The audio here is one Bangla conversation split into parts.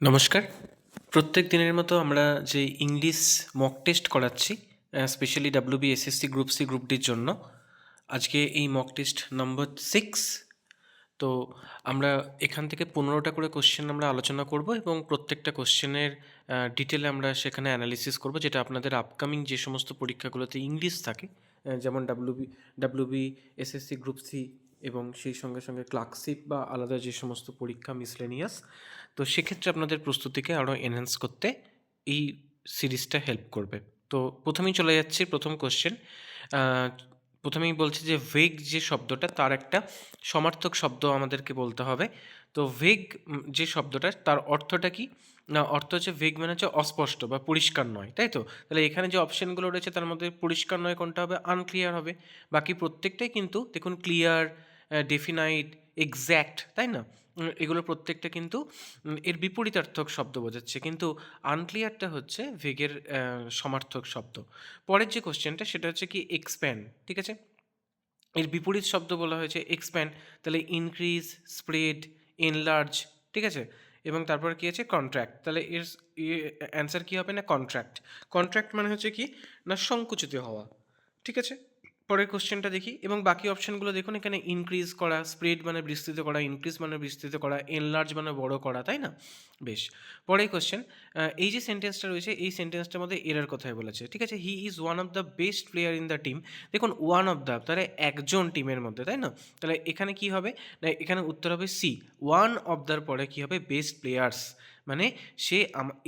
নমস্কার। প্রত্যেক দিনের মতো আমরা যে ইংলিশ মক টেস্ট করাচ্ছি, specially WB, SSC, group C, group ডির জন্য। আজকে এই মক টেস্ট নম্বর 6। তো আমরা এখান থেকে 15টা করে কোশ্চেন আমরা আলোচনা করব এবং প্রত্যেকটা কোশ্চেনের ডিটেলে আমরা সেখানে অ্যানালিসিস করব, যেটা আপনাদের আপকামিং যে সমস্ত পরীক্ষাগুলোতে ইংলিশ থাকে, যেমন ডাব্লিউবি, এসএসসি, গ্রুপ সি এবং সেই সঙ্গে সঙ্গে ক্লার্কশিপ বা আলাদা যে সমস্ত পরীক্ষা মিসলেনিয়াস, তো সেক্ষেত্রে আপনাদের প্রস্তুতিকে আরও এনহ্যান্স করতে এই সিরিজটা হেল্প করবে। তো প্রথমেই চলে যাচ্ছি প্রথম কোশ্চেন। প্রথমেই বলছে যে ভেগ যে শব্দটা, তার একটা সমার্থক শব্দ আমাদেরকে বলতে হবে। তো ভেগ যে শব্দটা, তার অর্থটা কি না? অর্থ হচ্ছে ভেগ মানে হচ্ছে অস্পষ্ট বা পরিষ্কার নয়, তাই তো? তাহলে এখানে যে অপশনগুলো রয়েছে তার মধ্যে পরিষ্কার নয় কোনটা হবে? আনক্লিয়ার হবে। বাকি প্রত্যেকটাই কিন্তু দেখুন ক্লিয়ার, ডেফিনাইট, এক্স্যাক্ট, তাই না? এগুলো প্রত্যেকটা কিন্তু এর বিপরীতার্থক শব্দ বোঝাচ্ছে, কিন্তু আনক্লিয়ারটা হচ্ছে ভেগের সমার্থক শব্দ। পরের যে কোশ্চেনটা সেটা হচ্ছে কি এক্সপ্যান্ড, ঠিক আছে? এর বিপরীত শব্দ বলা হয়েছে এক্সপ্যান্ড, তাহলে ইনক্রিজ, স্প্রেড, এনলার্জ, ঠিক আছে? এবং তারপর কি আছে? কন্ট্রাক্ট। তাহলে এর অ্যান্সার কী হবে না? কন্ট্রাক্ট। কন্ট্রাক্ট মানে হচ্ছে কি না সংকুচিত হওয়া, ঠিক আছে? পরের কোশ্চেনটা দেখি এবং বাকি অপশানগুলো দেখুন। এখানে ইনক্রিজ করা, স্প্রেড মানে বিস্তৃত করা, ইনক্রিজ মানে বিস্তৃত করা, এনলার্জ মানে বড় করা, তাই না? বেশ। পরের কোশ্চেন, এই যে সেন্টেন্সটা রয়েছে এই সেন্টেন্সটার মধ্যে এরার কথাই বলেছে, ঠিক আছে? He is one of the best player in the team. দেখুন ওয়ান অফ দ্য, তাহলে একজন টিমের মধ্যে, তাই না? তাহলে এখানে কি হবে না? এখানে উত্তর হবে সি। ওয়ান অফ দ্যার পরে কি হবে? বেস্ট প্লেয়ার্স, মানে সে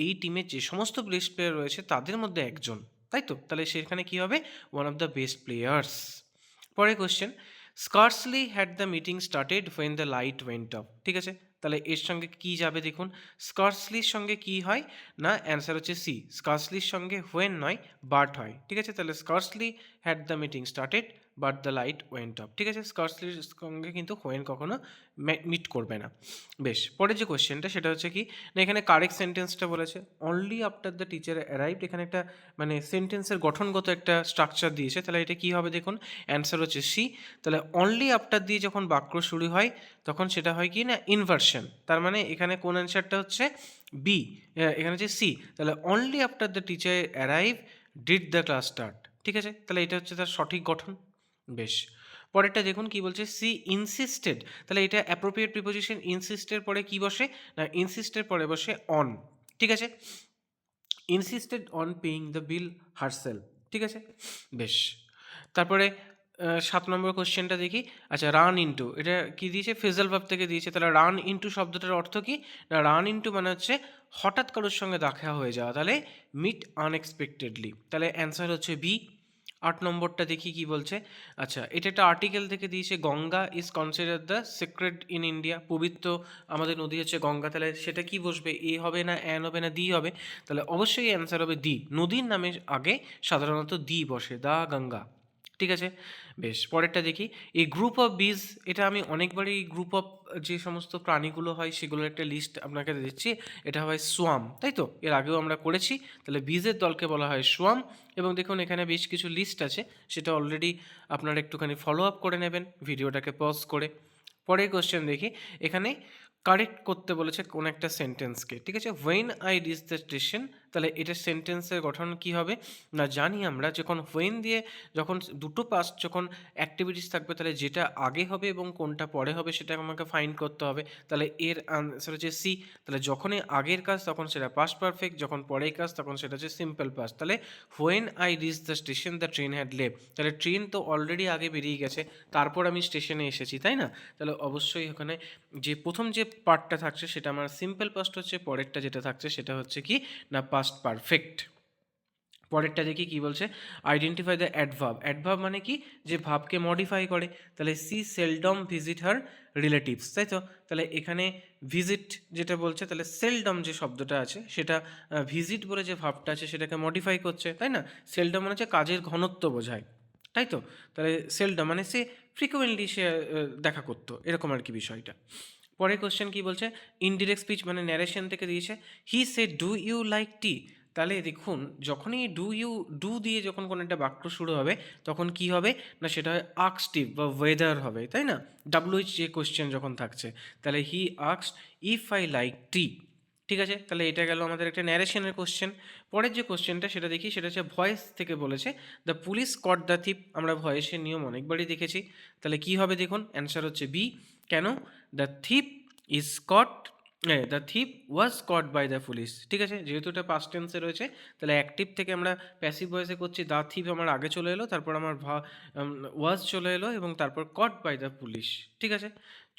এই টিমের যে সমস্ত বেস্ট প্লেয়ার রয়েছে তাদের মধ্যে একজন, তাই তো? তাহলে সেখানে কি হবে? One of the best players. পরের question, scarcely had the meeting started when the light went off, ঠিক আছে? তাহলে এর সঙ্গে কি যাবে দেখুন। স্কার্সলির সঙ্গে কি হয় না? অ্যান্সার হচ্ছে সি। স্কার্সলির সঙ্গে হোয়েন নয়, বাট হয়, ঠিক আছে? তাহলে scarcely had the meeting started but the light went off, ঠিক আছে? স্কার্সলির সঙ্গে কিন্তু হোয়েন কখনো মিট করবে না। বেশ। পরের যে কোশ্চেনটা সেটা হচ্ছে কি না, এখানে কারেক্ট সেন্টেন্সটা বলেছে only after the teacher arrived. এখানে একটা মানে সেন্টেন্সের গঠনগত একটা স্ট্রাকচার দিয়েছে, তাহলে এটা কি হবে দেখুন। অ্যান্সার হচ্ছে সি। তাহলে অনলি আফটার দিয়ে যখন বাক্য শুরু হয় তখন সেটা হয় কি না? ইনভার্সন। তার মানে এখানে কোন অ্যান্সারটা হচ্ছে? বি। এখানে হচ্ছে সি। তাহলে only after the teacher arrive did the class start, ঠিক আছে? তাহলে এটা হচ্ছে তার সঠিক গঠন। বেশ। পরেরটা দেখুন কি বলছে, সি ইনসিস্টেড। তাহলে এটা অ্যাপ্রোপ্রিয়েট প্রিপোজিশন। ইনসিস্টের পরে কি বসে না? ইনসিস্টের পরে বসে অন, ঠিক আছে? Insisted on paying the bill herself, ঠিক আছে? বেশ। তারপরে ৭ নম্বর কোশ্চেনটা দেখি। আচ্ছা, রান ইনটু, এটা কি দিয়েছে? ফ্রেজাল ভার্ব থেকে দিয়েছে। তাহলে রান ইনটু শব্দটার অর্থ কি না? রান ইনটু মানে হচ্ছে হঠাৎ কারোর সঙ্গে দেখা হয়ে যাওয়া, তাহলে মিট আনএক্সপেক্টেডলি। তাহলে অ্যান্সার হচ্ছে বি। ৮ নম্বরটা দেখি কি বলছে। আচ্ছা, এটা একটা আর্টিকেল থেকে দিয়েছে। Ganga is consider the sacred in India. পবিত্র আমাদের নদী হচ্ছে গঙ্গা। তাহলে সেটা কি বসবে? এ হবে না, অ্যান হবে না, দি হবে? তাহলে অবশ্যই অ্যান্সার হবে দি। নদীর নামের আগে সাধারণত দি বসে, দা গঙ্গা, ঠিক আছে? বেশ। পরেরটা দেখি। এই গ্রুপ অফ বিজ, এটা আমি অনেকবারই এই গ্রুপ অফ যে সমস্ত প্রাণীগুলো হয় সেগুলোর একটা লিস্ট আপনাকে দিচ্ছি। এটা হয় সোয়াম, তাই তো? এর আগেও আমরা করেছি। তাহলে বিজের দলকে বলা হয় সোয়াম। এবং দেখুন এখানে বেশ কিছু লিস্ট আছে, সেটা অলরেডি আপনারা একটুখানি ফলো আপ করে নেবেন ভিডিওটাকে পজ করে। পরের কোশ্চেন দেখি। এখানে কারেক্ট করতে বলেছে কোন একটা সেন্টেন্সকে, ঠিক আছে? When I reach the station, তাহলে এটা সেন্টেন্সের গঠন কি হবে না? জানি আমরা যখন হোয়েন দিয়ে যখন দুটো পাস্ট যখন অ্যাক্টিভিটিস থাকবে, তাহলে যেটা আগে হবে এবং কোনটা পরে হবে সেটা আমাকে ফাইন্ড করতে হবে। তাহলে এর আনসার হচ্ছে সি। তাহলে যখনই আগের কাজ তখন সেটা পাস্ট পারফেক্ট, যখন পরের কাজ তখন সেটা হচ্ছে সিম্পল পাস্ট। তাহলে when I reach the station the train had left, তাহলে ট্রেন তো অলরেডি আগে বেরিয়ে গেছে, তারপর আমি স্টেশনে এসেছি, তাই না? তাহলে অবশ্যই ওখানে যে প্রথম যে পার্টটা থাকছে সেটা আমার সিম্পল পাস্ট হচ্ছে, পরেরটা যেটা থাকছে সেটা হচ্ছে কি না? Past perfect. পরেরটা দেখি কি বলছে। Identify the adverb. অ্যাডভার্ব মানে কি? যে ভাবকে মডিফাই করে। তাহলে she seldom visit her relatives, তাই তো? তাহলে এখানে ভিজিট যেটা বলছে, তাহলে সেলডম যে শব্দটা আছে সেটা ভিজিট বলে যে ভাবটা আছে সেটাকে মডিফাই করছে, তাই না? সেলডম মানে হচ্ছে কাজের ঘনত্ব বোঝায়, তাই তো? তাহলে সেলডম মানে সে ফ্রিকুয়েন্টলি সে দেখা করতো, এরকম আর কি বিষয়টা। পরের কোশ্চেন কি বলছে। ইনডিরেক্ট স্পিচ মানে ন্যারেশন থেকে দিয়েছে। He said do you like tea. তাহলে দেখুন যখনই ডু দিয়ে যখন কোনো একটা বাক্য শুরু হবে তখন কি হবে না? সেটা হয় আক্সটিভ বা ওয়েদার হবে, তাই না? ডাব্লুইচ যে কোশ্চেন যখন থাকছে, তাহলে হি আক্সড ইফ আই লাইক টি, ঠিক আছে, তাহলে এটা গেল আমাদের একটা ন্যারেশনের কোশ্চেন। পরের যে কোশ্চেনটা সেটা দেখি, সেটা হচ্ছে ভয়েস থেকে বলেছে, the police caught the thief. আমরা ভয়েসের নিয়ম অনেকবারই দেখেছি, তাহলে কি হবে দেখুন, অ্যান্সার হচ্ছে বি। কেন? The thief is caught, the thief was caught by the police. ঠিক আছে, যেহেতু এটা পাস্ট টেন্সে রয়েছে, তাহলে অ্যাক্টিভ থেকে আমরা প্যাসিভ ভয়েসে করছি, দ্য থিপ আমার আগে চলে এলো, তারপর আমার ওয়াজ চলে এলো, এবং তারপর কট বাই দ্য পুলিশ। ঠিক আছে,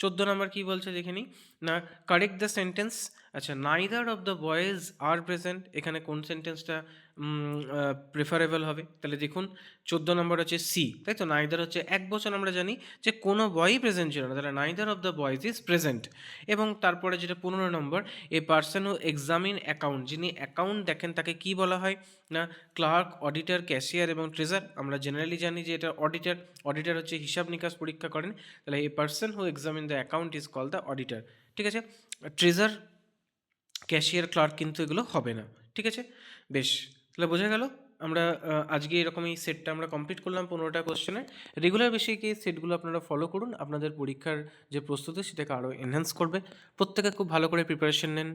14 নম্বর কী বলছে দেখে নিই না, কারেক্ট দ্য সেন্টেন্স। আচ্ছা, neither of the boys are present, এখানে কোন সেন্টেন্সটা প্রেফারেবল হবে? তাহলে দেখুন 14 নম্বর হচ্ছে সি, তাই তো। নাইদার হচ্ছে এক বচন, আমরা জানি যে কোনো বয়ই প্রেজেন্ট ছিল না, তাহলে neither of the boys is present. এবং তারপরে যেটা 15 নম্বর, a person who examine account, যিনি অ্যাকাউন্ট দেখেন তাকে কি বলা হয় না, ক্লার্ক, অডিটর, ক্যাশিয়ার এবং ট্রেজার। আমরা জেনারেলি জানি যে এটা অডিটর, অডিটর হচ্ছে হিসাব নিকাশ পরীক্ষা করেন, তাহলে এ person who examine the account is call the auditor. ঠিক আছে, ট্রেজার, ক্যাশিয়ার, ক্লার্ক কিন্তু এগুলো হবে না। ঠিক আছে, বেশ, তাহলে বোঝা গেল। আমরা আজকে এরকম এই সেটটা আমরা কমপ্লিট করলাম 15টা কোশ্চেনের। রেগুলার বেসিকে এই সেটগুলো আপনারা ফলো করুন, আপনাদের পরীক্ষার যে প্রস্তুতি সেটাকে আরও এনহ্যান্স করবে। প্রত্যেকে খুব ভালো করে প্রিপারেশন নেন।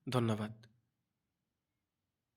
ধন্যবাদ।